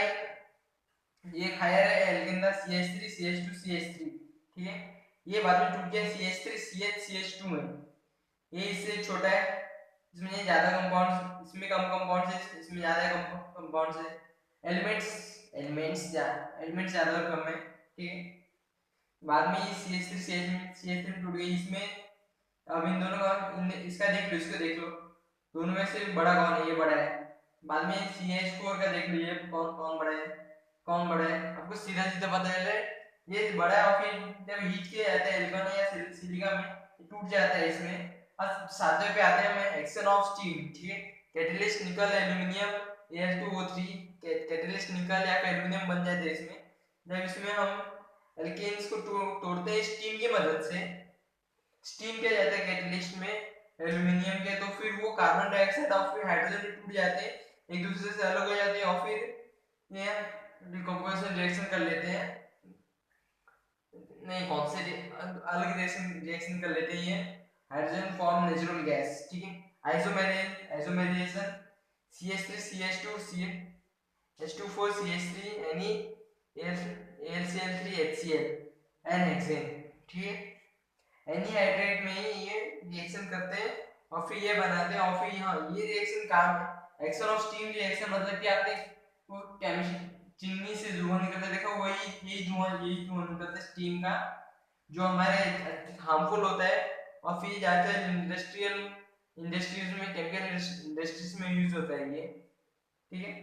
ये हायर एल्केन था CH3 CH2 CH3, ठीक है। ये बाद में टूट गया CH3 CH CH2 में, ये इससे छोटा है, इसमें ये ज्यादा कंपाउंड्स, इसमें कम कंपाउंड्स है, इसमें ज्यादा कंपाउंड्स है, एलिमेंट्स ज्यादा और कम है, ठीक है। बाद में ये CH3 टूट गई इसमें। अब इन दोनों का इसका देख लो, इसको देख लो, दोनों में से बड़ा कौन है? ये बड़ा है। बाद में CH4 का देख लो, ये कौन बड़ा है, कौन बड़ा है? आपको सीधा सीधा पता चल रहा है ये बड़ा है, और फिर जब हीट किया जाता है एल्काइन या सिलिका में टूट जाता है इसमें। अब सातवें पे आते हैं हम एक्शन ऑफ स्टीम, ठीक है। कैटलिस्ट निकल एल्युमिनियम Al2O3, कैटलिस्ट निकल या फिर एल्युमिनियम बन जाते हैं इसमें। जब इसमें हम एल्केन्स को तोड़ते हैं स्टीम की मदद से, स्टीम किया जाता है कैटलिस्ट में एल्युमिनियम के, तो फिर वो कार्बन डाइऑक्साइड और फिर हाइड्रोजन टूट जाते हैं, एक दूसरे से अलग हो जाते हैं, और फिर ये डिकम्पोजिशन रिएक्शन कर लेते हैं, नहीं कौन से अलग रिएक्शन कर लेते हैं, ये हाइड्रोजन फॉर्म नेचुरल गैस, ठीक है। Isomerisation CH3 CH2 CH2 CH3 AlCl3 HCl n hexane, ठीक है। एनहाइड्रेट में ही ये रिएक्शन करते हैं और फिर ये बनाते हैं, और फिर यहाँ ये रिएक्शन काम है एक्शन ऑफ स्टीम रिएक्शन, मतलब कि आपने वो केमिस्ट्री चिमनी से धुआं निकलता देखा, यही धुआं निकलता है स्टीम का, जो हमारे हार्मफुल होता है और फिर ज़्यादातर इंडस्ट्रीज में, केमिकल इंडस्ट्रीज में यूज होता है ये, ठीक है।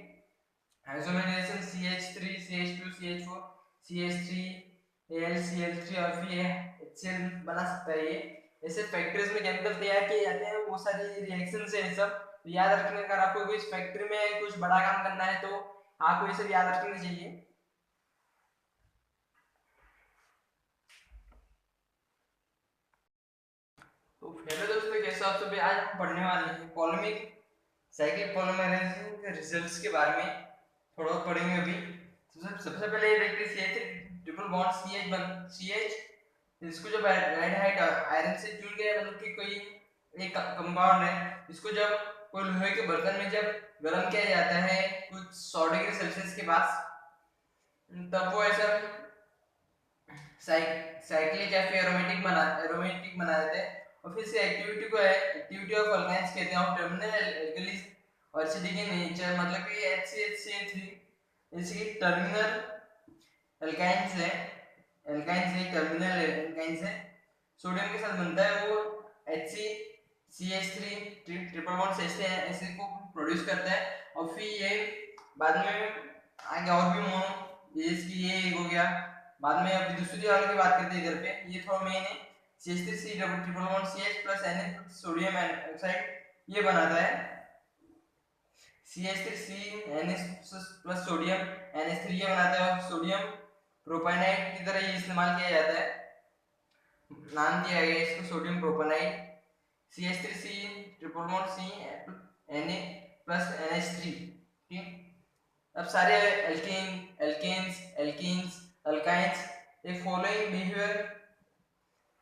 Isomerisation CH3 CH2 CH4 CH3 AlCl3 और फिर HCl बना सकता है ये। ऐसे फैक्ट्रीज में केमिकल तैयार किए जाते हैं, बहुत सारी रिएक्शंस है ये सब। तो याद रखने, अगर आपको कोई फैक्ट्री में कुछ बड़ा काम करना है तो आपको ये सब याद रखना चाहिए। तो हेलो दोस्तों, कैसे आप सभी। आज हम पढ़ने वाले हैं पॉलीमिक साइक्लिक पॉलीमराइजेशन के रिजल्ट्स के बारे में, थोड़ा बहुत पढ़ेंगे अभी। सबसे पहले ये देखते हैं CH ट्रिपल बॉन्ड CH, इसको जब रेड हाइट आयरन से चुन गया, मतलब कि कोई एक कंपाउंड है, इसको जब कोई लोहे के बर्तन में जब गर्म किया जाता है कुछ 100 डिग्री सेल्सियस के पास, तब वो ऐसा साइक्लिक या फिर एरोमेटिक बना देते हैं। और फिर से एक्टिविटी ऑफ अल्काइंस कहते हैं, टर्मिनल एल्कलीज और एसिडिक इन नेचर, मतलब कि HCHCl3 इसकी टर्मिनल एल्काइंस है, टर्मिनल एल्काइंस है, सोडियम के साथ बनता है, वो HCCH3 ट्रिपल बॉन्ड से ऐसे को प्रोड्यूस करता है। और फिर ये बाद में आगे और भी मोनो, इसकी ये हो गया, बाद में अभी दूसरी वाले की बात करते हैं इधर पे, ये थोड़ा मेन है। CH3C triple bond CH plus NH sodium oxide ये बनाता है। CH3C NH plus sodium NH3 ये बनाता है, और सोडियम प्रोपेनाइड की तरह ये इस्तेमाल किया जाता है, नाम दिया गया इसको sodium propanide. CH3C triple bond C Na plus NH3, ठीक। अब सारे एल्केन्स अल्काइंस ये following behaviour,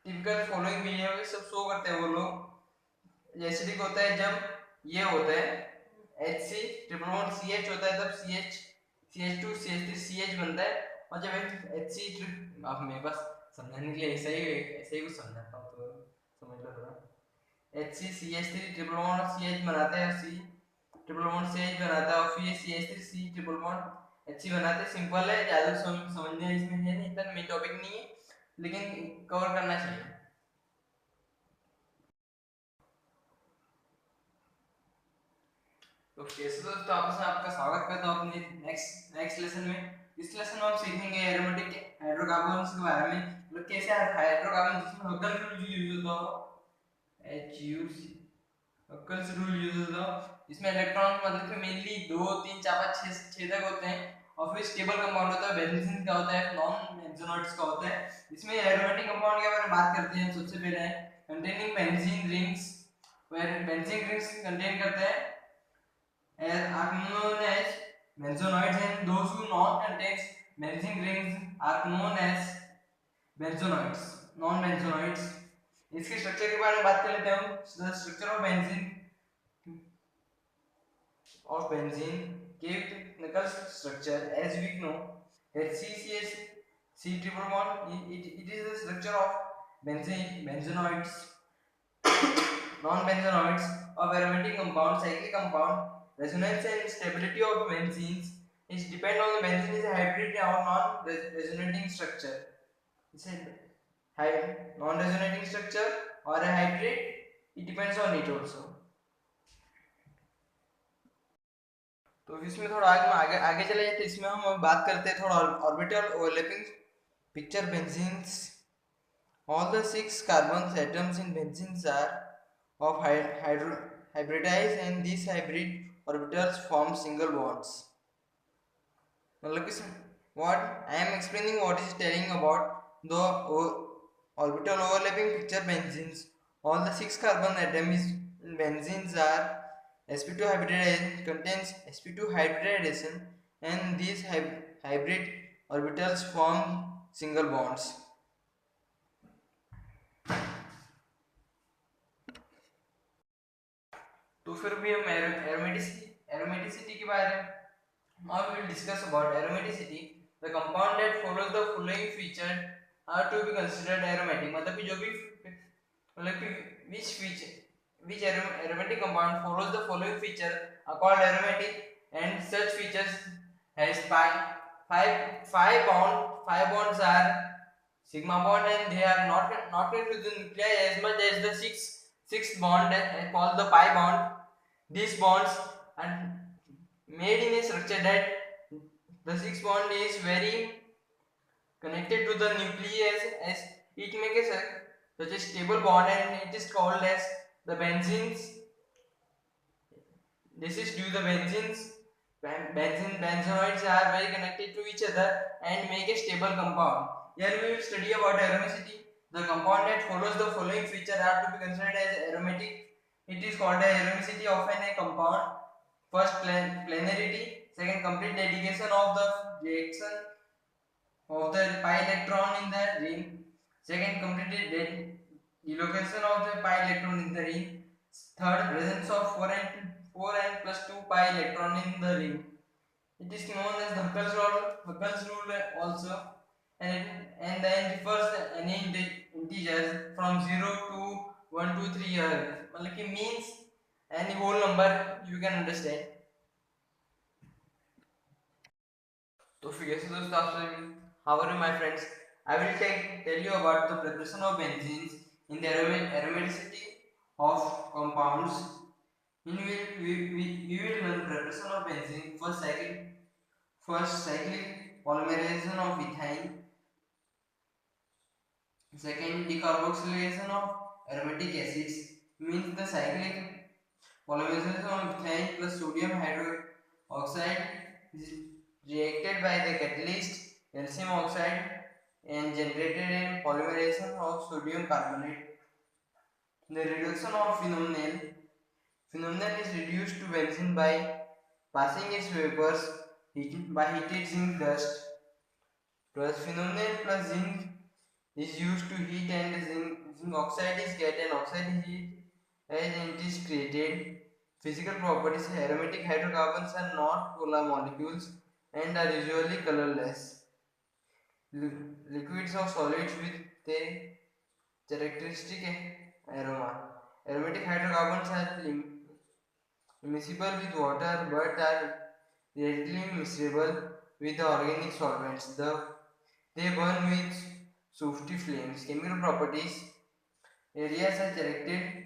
typical following behaviour सब शो करते हैं वो लोग। एसिडिक होता है जब ये होता है HC ट्रिपल बॉन्ड CH होता है, तब CH2 CH3 CH बनता है। और जब HC अब मैं बस समझाने के लिए ऐसे ही कुछ समझाता हूँ, तो समझ लो थोड़ा। HCCH3 ट्रिपल बॉन्ड CH बनाता है, C ट्रिपल बॉन्ड CH बनाता है, और फिर CH3C ट्रिपल बॉन्ड HC बनाते हैं। सिंपल है, ज़्यादा समझने इसमें है नहीं, इतना मेन टॉपिक नहीं है, लेकिन कवर करना चाहिए। तो कैसे दोस्तों, आपस में आपका स्वागत करता हूँ अपने नेक्स्ट लेसन में। इस लेसन में हम सीखेंगे एरोमेटिक हाइड्रोकार्बन्स के बारे में, मतलब कैसे हाइड्रोकार्बन जिसमें हक्कल रूल यूज होता हो, HUC हक्कल रूल यूज होता हो। इसमें इलेक्ट्रॉन मतलब कि मेनली 2 3 4 5 6 तक होते हैं, और फिर स्टेबल कंपाउंड होता है, बेंजीन का होता है, नॉन बेंजोनाइड्स का होता है। इसमें एरोमेटिक कंपाउंड के बारे में बात करते हैं। सबसे पहले है containing benzene rings, where benzene rings contain करते हैं are known as benzonoids, and those who not contains benzene rings are known as benzonoids, non benzonoids। इसके स्ट्रक्चर के बारे में बात कर लेते हैं हम। Structure of benzene chemical structure, as we know, HCCH C triple bond, it is the structure of benzenoids, non-benzenoids of aromatic compound, cyclic compound. Resonance and stability of benzenes is depend on the benzene is a hybrid or non-resonating structure. It's a non-resonating structure or a hybrid. It depends on it also. तो इसमें थोड़ा आगे चले जाते, इसमें हम बात करते हैं थोड़ा orbital overlapping picture benzenes. All the 6 carbon atoms in benzenes are of hybridized, and these hybrid orbitals form single bonds. मतलब कि what I am explaining, what is telling about the orbital overlapping picture benzenes. All the 6 carbon atoms in benzenes are sp2 hybridization, contains sp2 hybridization, and these hybrid orbitals form single bonds. तो फिर भी हम एरोमेटिसिटी के बारे में, now we will discuss about aromaticity. The compound that follows the following feature are to be considered aromatic, मतलब कि जो भी मतलब कि which aromatic compound follows the following feature are called aromatic, and such features has five bonds are sigma bond, and they are not connected to the nuclei as much as the sixth bond called the pi bond. These bonds are made in a structure that the sixth bond is very connected to the nucleus, as it makes such a stable bond, and it is called as the benzenes. This is due the benzenoids are very connected to each other and make a stable compound. Here we will study about aromacity. The compound that follows the following feature are to be considered as aromatic. It is called the aromacity of a compound. First, planarity. Second, complete dedication of the reaction of the pi electron in the ring. Second, completed delocation of the pi electron in the ring. Third, presence of 4n plus 2 pi electron in the ring. It is known as the Huckel's rule also, and then refers any integers from 0 to 1, 2, 3 मतलब कि means any whole number you can understand. तो फिर कैसे दोस्तों आप सभी, how are you my friends? I will tell you about the preparation of benzenes in the aromaticity of compounds. We will learn preparation of benzene. First cyclic polymerization of ethane. Second, decarboxylation of aromatic acids, means the cyclic polymerization of ethane plus sodium hydroxide is reacted by the catalyst calcium oxide and generated in polymerization of sodium carbonate. The reduction of phenomenal is reduced to benzene by passing its vapors by heated zinc dust. Plus phenomenal plus zinc is used to heat, and zinc oxide is get an oxide heat as it is created. Physical properties: aromatic hydrocarbons are not polar molecules and are usually colorless. Liquids or solids with a characteristic aroma. Aromatic hydrocarbons are immiscible with water but are readily miscible with the organic solvents. They burn with sooty flames. Chemical properties: areas are characterized.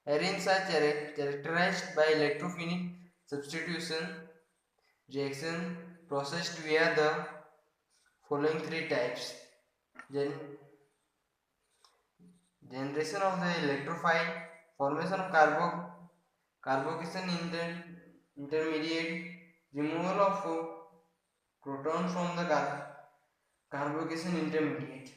Arenes are characterized by electrophilic substitution reaction processed via the following three types: generation of the electrophile, formation of carbocation in the intermediate, removal of protons from the carbocation intermediate.